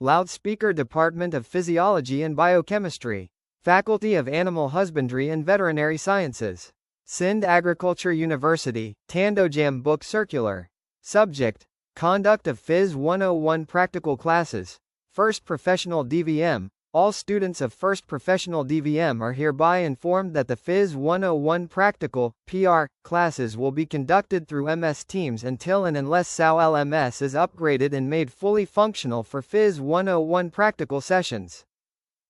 Loudspeaker Department of Physiology and Biochemistry. Faculty of Animal Husbandry and Veterinary Sciences. Sindh Agriculture University, Tandojam Book Circular. Subject: Conduct of Phys 101 Practical Classes. First Professional DVM. All students of First Professional DVM are hereby informed that the Phys 101 Practical (PR) classes will be conducted through MS Teams until and unless SAO LMS is upgraded and made fully functional for Phys 101 practical sessions.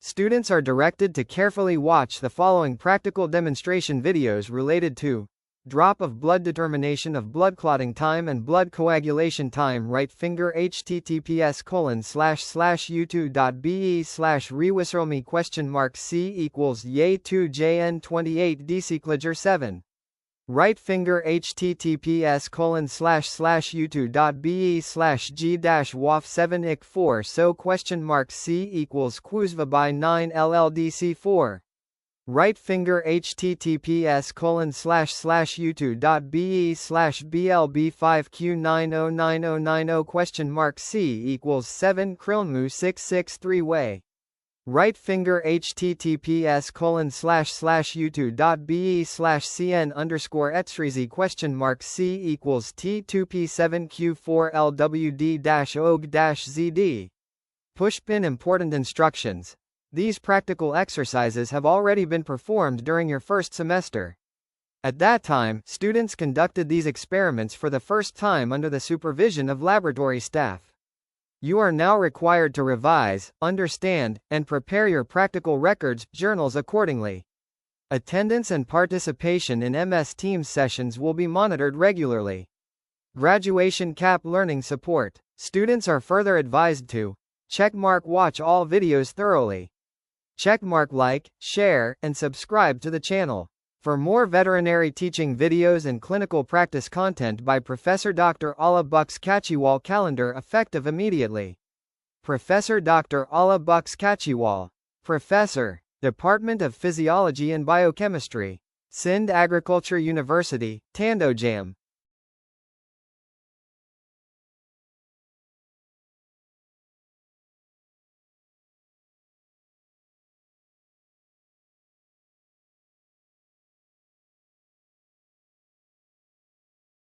Students are directed to carefully watch the following practical demonstration videos related to drop of blood, determination of blood clotting time and blood coagulation time. Right finger https://youtube.be/rewisromi C = Ye 2 JN 28 Deciclager 7. Right finger https://youtube.be/g-waf 7 ik 4 so C = Quuzva by 9 LLDC 4. Right finger https://youtube.be/blb5q909090 C = 7 Krilmu 663 way. Right finger https://youtube.be/cn_etrizi C = T2P7Q4LWD-OG-ZD. Pushpin important instructions. These practical exercises have already been performed during your first semester. At that time, students conducted these experiments for the first time under the supervision of laboratory staff. You are now required to revise, understand, and prepare your practical records, journals accordingly. Attendance and participation in MS Teams sessions will be monitored regularly. Graduation CAP learning support. Students are further advised to checkmark watch all videos thoroughly. Checkmark like, share, and subscribe to the channel. For more veterinary teaching videos and clinical practice content by Professor Dr. Allah Bucks Kachiwal, calendar effective immediately. Professor Dr. Allah Bucks Kachiwal. Professor, Department of Physiology and Biochemistry. Sindh Agriculture University, Tandojam.